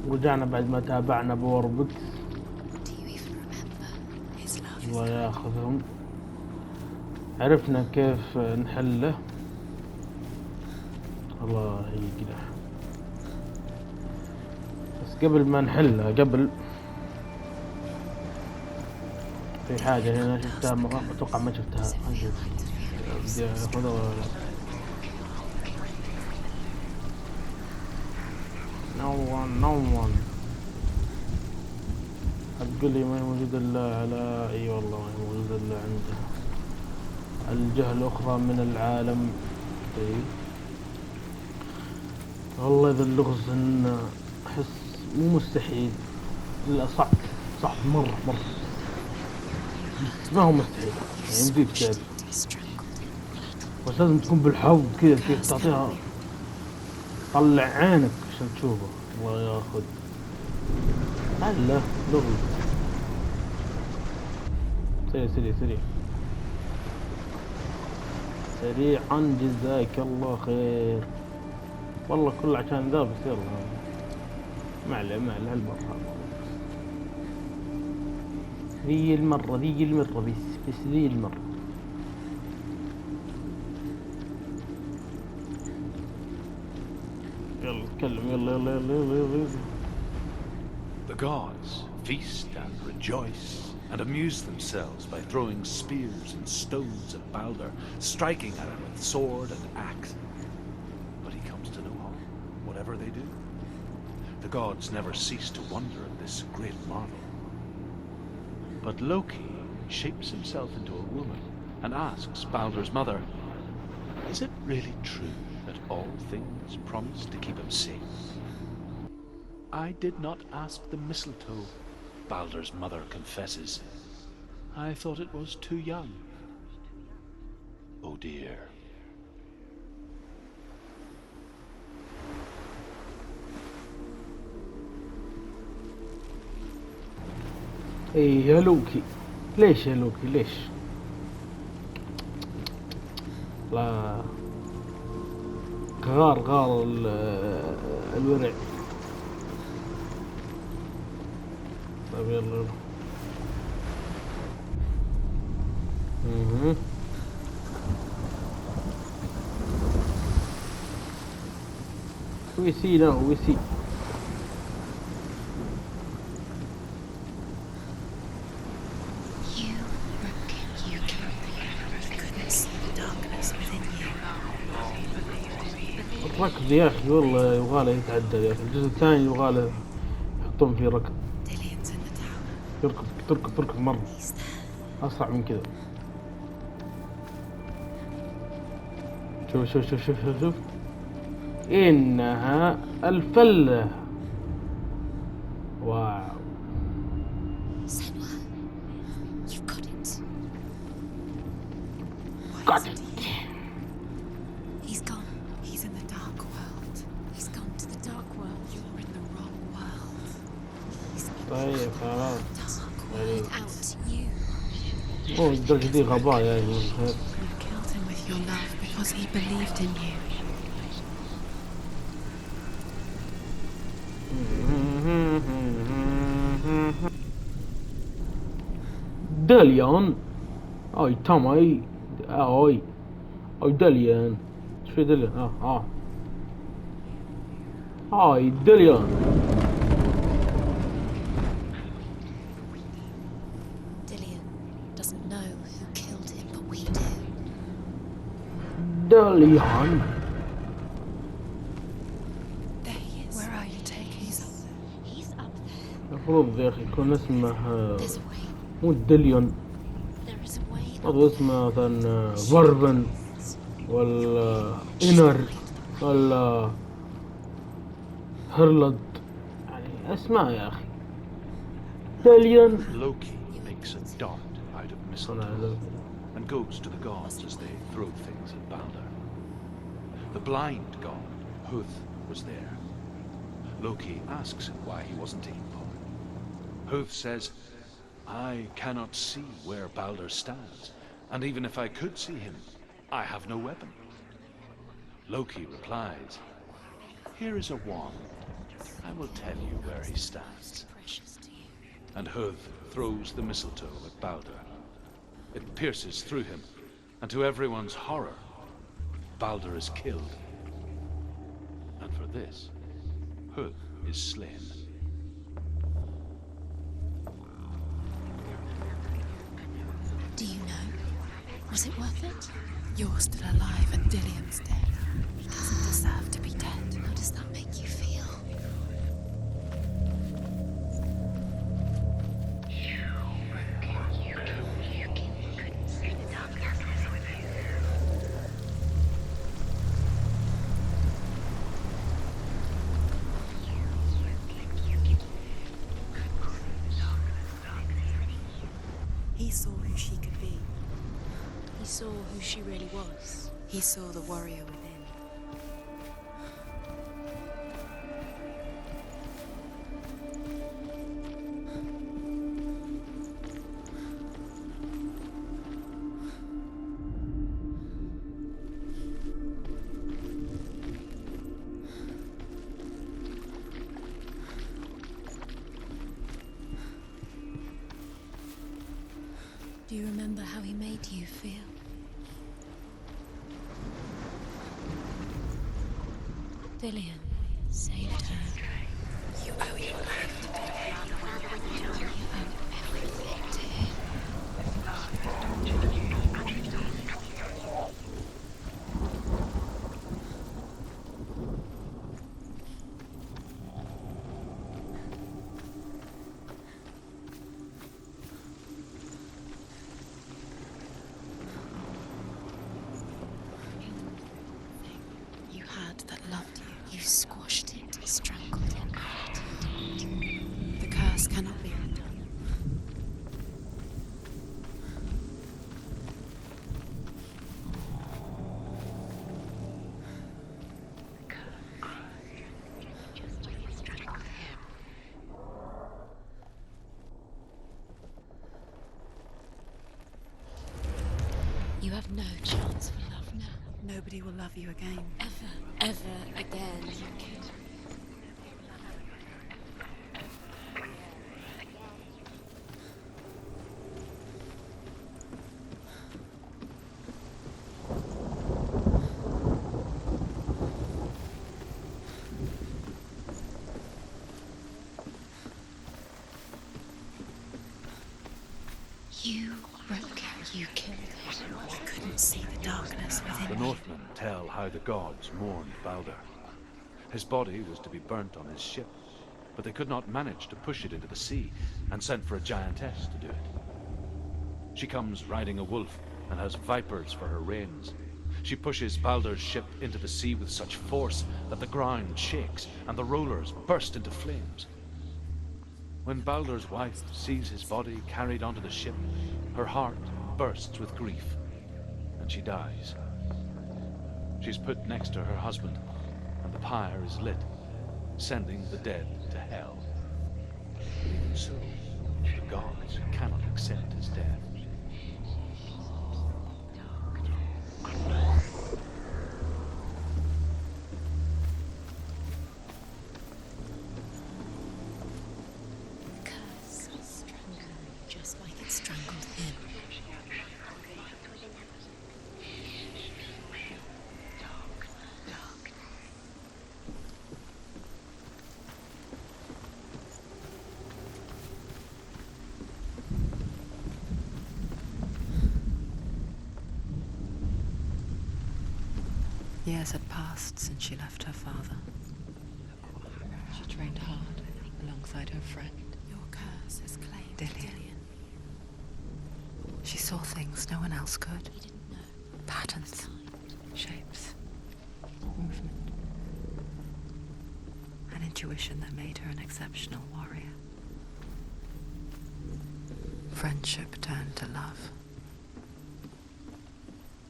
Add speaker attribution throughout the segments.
Speaker 1: ورجعنا بعد ما تابعنا بوربكس. الله ياخذهم. عرفنا كيف نحله. الله يقلع. بس قبل ما نحله قبل في حاجة هنا شفتها اتوقع ما شفتها. نشوف بدي اخذها ولا لا. no one هتقول لي ما هي موجودة الا على اي والله ما هي موجودة الا عندها. الجهة الاخرى من العالم. طيب والله اذا اللغز ان احس مو مستحيل، لا صعب مرة ما هو مستحيل يعني يمديك تعرف، بس لازم تكون بالحظ كذا كيف تعطيها طلع عينك عشان تشوفه. الله ياخذ هلا لغز. سريعا جزاك الله خير. والله كله عشان ذا بس يلا ما عليه هالمرة ذي المرة بس ذي المرة. يلا اتكلم يلا.
Speaker 2: The gods feast and rejoice and amuse themselves by throwing spears and stones at Balder, striking at him with sword and axe. But he comes to no harm, whatever they do. The gods never cease to wonder at this great marvel. But Loki shapes himself into a woman and asks Balder's mother, is it really true that all things promise to keep him safe? I did not ask the mistletoe, Balder's mother confesses. I thought it was too young. Oh dear.
Speaker 1: ايه يا لوكي ليش لا غار الورع. طيب يلا we see. ركض يا اخي والله يبغاله يتعدل يا اخي. الجزء الثاني يبغاله يحطون فيه ركض. تركض مرة اسرع من كذا. شوف انها الفلة. واو got it. طيب خلاص يعني الدرجة دي غباء يعني. داليان اي تاماي اي داليان. ايش في داليان؟ هاي داليان. داليان المفروض يا اخي يكون اسمه مو داليون، المفروض اسمه مثلا فارفن ولا إنر ولا هرلد، يعني اسماء يا اخي. داليون.
Speaker 2: Loki makes a dart out of mistletoe and goes to the gods as they throw things at Balder. The blind god, Huth, was there. Loki asks him why he wasn't taking part. Huth says, I cannot see where Balder stands, and even if I could see him, I have no weapon. Loki replies, here is a wand. I will tell you where he stands. And Huth throws the mistletoe at Baldur. It pierces through him, and to everyone's horror, Baldur is killed. And for this, Huth is slain.
Speaker 3: Do you know? Was it worth it? You're still alive and Dillian's dead. He doesn't deserve to be dead. How does that make you feel? He saw who she could be. He saw who she really was. He saw the warrior within. Do you remember how he made you feel? Dillian saved her. You owe your life to Dillian. You owe everything to him. You had that loved you. You squashed it, strangled it. The curse cannot be undone. You have no chance for love now. Nobody will love you again. Ever again. You broke it. You killed it. You couldn't see the darkness within
Speaker 2: The
Speaker 3: me.
Speaker 2: Northmen tell how the gods mourned Baldur. His body was to be burnt on his ship, but they could not manage to push it into the sea and sent for a giantess to do it. She comes riding a wolf and has vipers for her reins. She pushes Baldur's ship into the sea with such force that the ground shakes and the rollers burst into flames. When Baldur's wife sees his body carried onto the ship, her heart bursts with grief, and she dies. She's put next to her husband, and the pyre is lit, sending the dead to hell. Even so, the gods cannot accept his death.
Speaker 3: The curse strangled me just like it strangled him. Years had passed since she left her father. She trained hard alongside her friend. Your curse has claimed Dillian. She saw things no one else could. He didn't know. Patterns, shapes, movement. An intuition that made her an exceptional warrior. Friendship turned to love.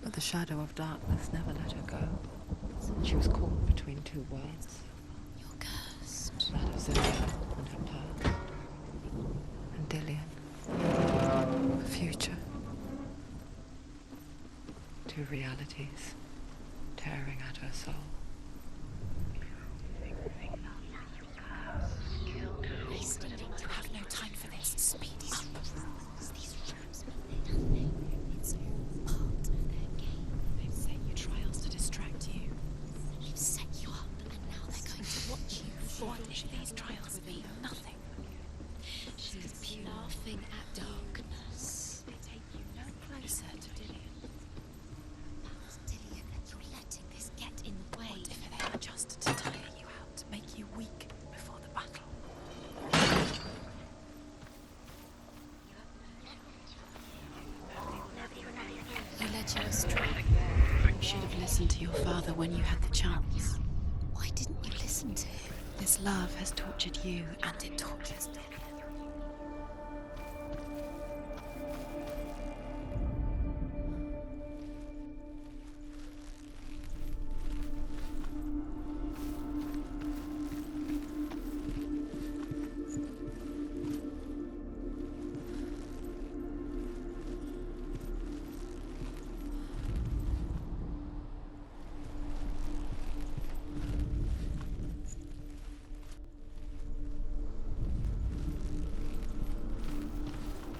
Speaker 3: But the shadow of darkness never let her go. She was caught between two worlds. You're cursed. That of Zillion and her past. And Dillian. The future. Two realities tearing at her soul.
Speaker 4: These trials mean nothing. She's laughing at darkness. They take you no closer to Dillion. Past Dillion, and you're letting this get in the way. What if they are just to tire you out, to make you weak before the battle? You led you astray. You should have listened to your father when you had the chance. Why didn't you listen to him? This love has tortured you, and it tortures Dillion.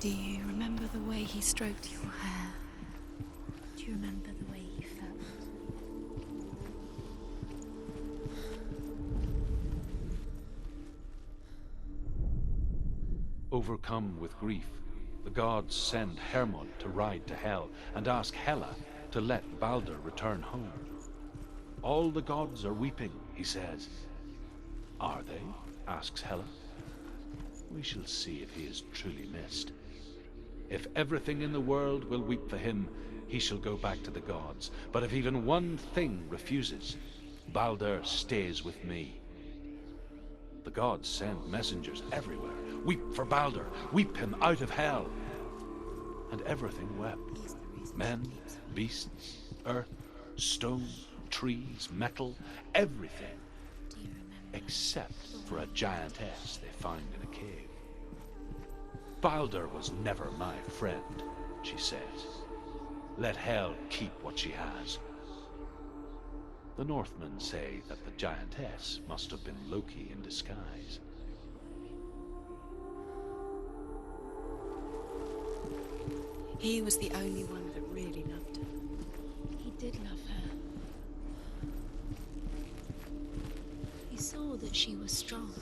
Speaker 4: Do you remember the way he stroked your hair? Do you remember the way he felt?
Speaker 2: Overcome with grief, the gods send Hermod to ride to Hell and ask Hela to let Balder return home. All the gods are weeping, he says. Are they? Asks Hela. We shall see if he is truly missed. If everything in the world will weep for him, he shall go back to the gods. But if even one thing refuses, Balder stays with me. The gods send messengers everywhere. Weep for Balder, weep him out of Hell. And everything wept. Men, beasts, earth, stone, trees, metal, everything. Except for a giantess they find in a cave. Balder was never my friend, she says. Let Hel keep what she has. The Northmen say that the giantess must have been Loki in disguise.
Speaker 4: He was the only one that really loved her. He did love her. He saw that she was strong.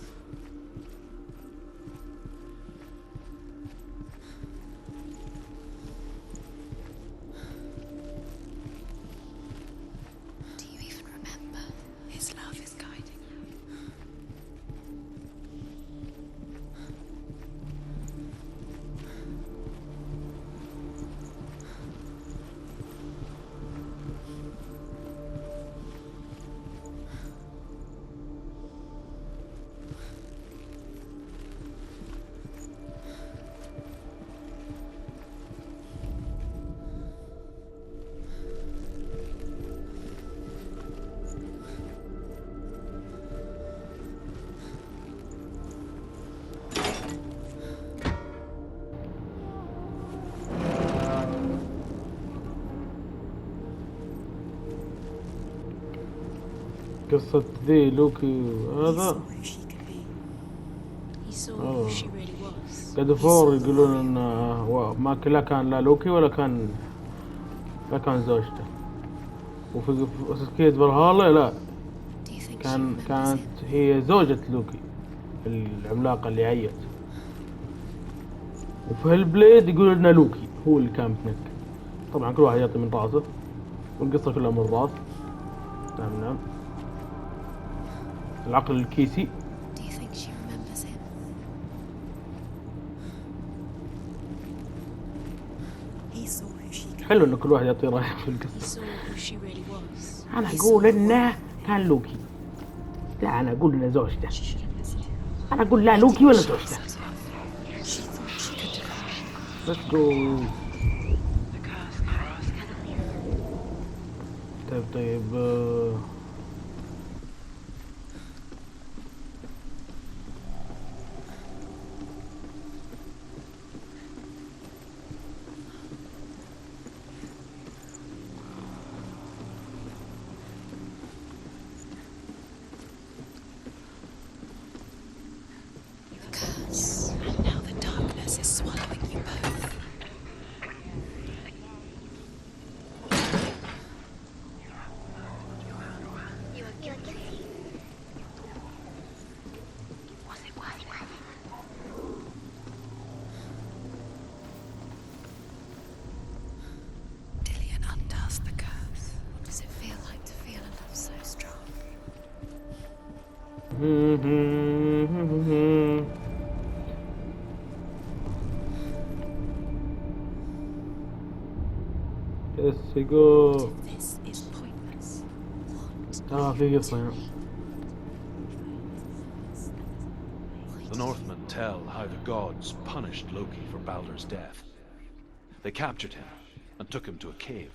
Speaker 4: Do you even remember? His love is guiding you.
Speaker 1: قصة ذي لوكي
Speaker 4: He
Speaker 1: هذا
Speaker 4: saw who she could be. He saw
Speaker 1: Oh.
Speaker 4: who she really was.
Speaker 1: قد فور يقولون ان ما لا كان لا لوكي ولا كان زوجته. وفي اساسكيد فالهالا لا
Speaker 4: Do you think she
Speaker 1: كانت
Speaker 4: remembers him?
Speaker 1: هي زوجة لوكي العملاقة اللي عيت. وفي هيلبليد يقولون ان لوكي هو اللي كان بنك. طبعا كل واحد يعطي من راسه والقصة كلها من راس. نعم العقل الكيسي.
Speaker 4: Do you think she remembers him? He saw who she could
Speaker 1: حلو ان كل واحد يعطي رايه في
Speaker 4: He
Speaker 1: القصة.
Speaker 4: saw who she really was.
Speaker 1: انا
Speaker 4: He
Speaker 1: اقول
Speaker 4: saw
Speaker 1: انه كان لوكي. لا انا اقول انه زوجته.
Speaker 4: She should have listened to him.
Speaker 1: انا اقول لا لوكي ولا زوجته.
Speaker 4: She thought she could defend.
Speaker 1: Let's go. طيب
Speaker 4: Curse. And now the darkness is swallowing you both.
Speaker 1: Yes, go.
Speaker 4: This is pointless.
Speaker 1: في قصة.
Speaker 2: The Northmen tell how the gods punished Loki for Baldur's death. They captured him and took him to a cave.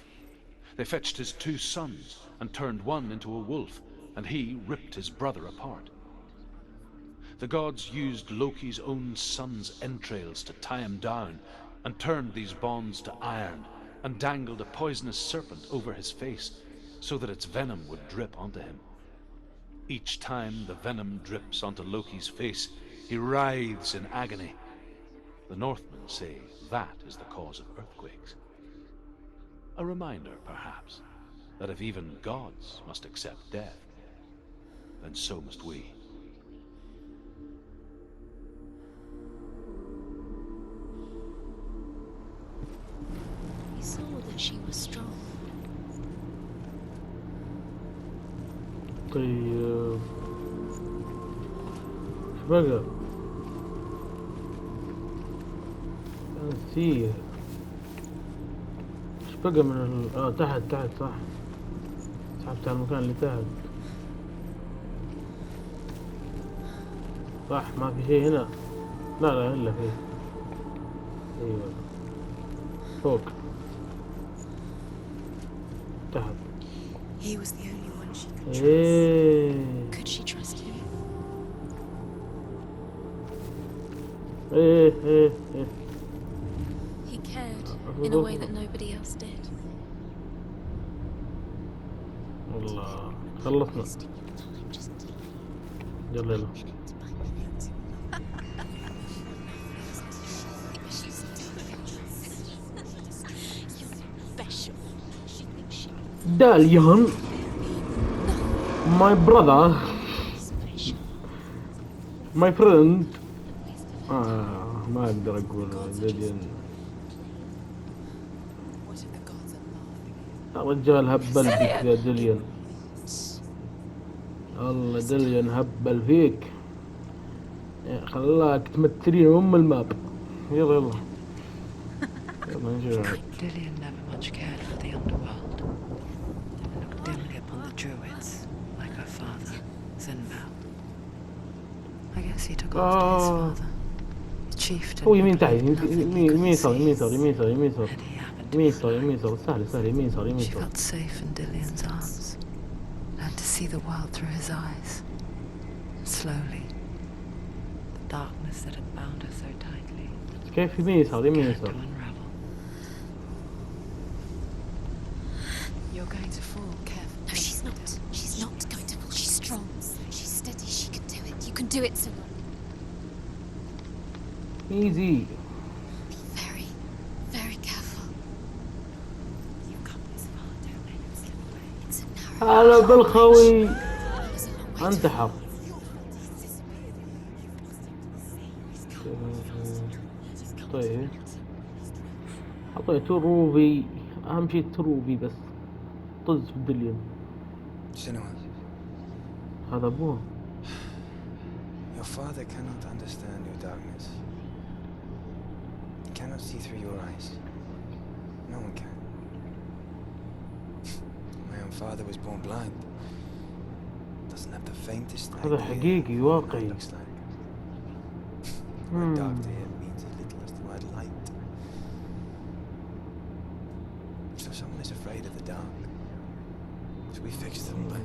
Speaker 2: They fetched his 2 sons and turned one into a wolf, and he ripped his brother apart. The gods used Loki's own son's entrails to tie him down, and turned these bonds to iron, and dangled a poisonous serpent over his face, so that its venom would drip onto him. Each time the venom drips onto Loki's face, he writhes in agony. The Northmen say that is the cause of earthquakes. A reminder, perhaps, that if even gods must accept death, then so must we.
Speaker 4: He saw that she was strong.
Speaker 1: طيب ايش بقى؟ نسيه. ايش بقى من تحت صح. سحبت على المكان اللي تحت. صح ما في شيء هنا. لا الا فيه. ايوه فوق تحت.
Speaker 4: He was the only one she could trust.
Speaker 1: ايه
Speaker 4: Could she trust him?
Speaker 1: ايه
Speaker 4: He cared in a way that nobody else did.
Speaker 1: والله خلصنا.
Speaker 4: Wasting your time just
Speaker 1: يلا
Speaker 4: minute by minute. You're special. She thinks she
Speaker 1: داليان my brother
Speaker 4: special.
Speaker 1: my friend. ما اقدر اقول داليان.
Speaker 3: What if the gods are laughing?
Speaker 1: الرجال هبل فيك يا داليان. الله داليان هبل فيك. خلاك تمثلين الماب. يلا نشوف.
Speaker 3: Dillion never much cared for the underworld. Looked dimly upon the druids, like her father, Zinval. I guess he took after his father, the chieftain.
Speaker 1: هو
Speaker 3: who
Speaker 1: يمين تحت
Speaker 3: believed nothing he couldn't
Speaker 1: يمين يسار
Speaker 3: see.
Speaker 1: يمين يسار يمين يسار يمين يسار
Speaker 3: And he happened to
Speaker 1: يمين
Speaker 3: be
Speaker 1: يسار يمين يسار سهل يمين يسار يمين
Speaker 3: She
Speaker 1: يسار.
Speaker 3: felt safe in Dillion's arms, learned to see the world through his eyes. Slowly, the darkness that had bound her so tightly
Speaker 1: كيف يمين يسار يمين
Speaker 3: began to
Speaker 1: يسار.
Speaker 3: unravel. You're going to fall, careful.
Speaker 4: No, she's not. She's not going to fall. She's strong. She's steady. She can do it. You can do it, Simon.
Speaker 1: easy.
Speaker 4: Be very, very careful.
Speaker 3: You come this far, don't let it slip away.
Speaker 4: It's a narrow.
Speaker 1: هلا بالخوي.
Speaker 4: There's a long way to
Speaker 1: انتحر. طيب اعطيته روبي. اهم شيء تروبي بس. طز في دليل.
Speaker 5: شنو؟
Speaker 1: هذا ابوه.
Speaker 5: Your father cannot understand your darkness. He cannot see through your eyes. No one can. My own father was born blind. Doesn't have the faintest
Speaker 1: هذا
Speaker 5: idea
Speaker 1: حقيقي
Speaker 5: what
Speaker 1: واقعي.
Speaker 5: it looks like. Word dark to him means as little as the word light. So someone is afraid of the dark. So we fix them by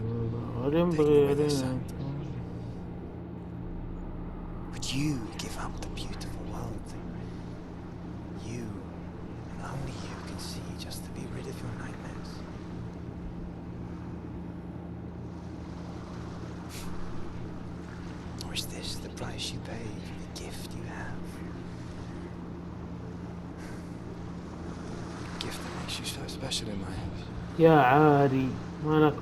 Speaker 1: هل
Speaker 5: taking
Speaker 1: ينبغي
Speaker 5: away their
Speaker 1: علينا.
Speaker 5: sight. Would you give up the beautiful world? You, and only you, can see just to be rid of your nightmares. Or is this the price you pay for the gift you have? A gift that makes you so special in my eyes.
Speaker 1: يا عاري مانك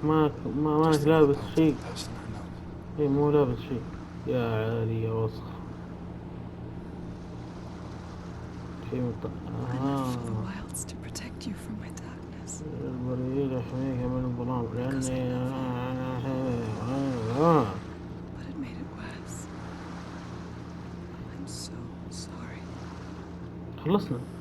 Speaker 1: لابس شيء.
Speaker 5: The person I know.
Speaker 1: اي مو لابس شيء. يا عاري يا وسخ. شيء
Speaker 3: The wilds to protect you from my darkness.
Speaker 1: البريد يحميك من الظلام لأني
Speaker 3: But it made
Speaker 1: خلصنا.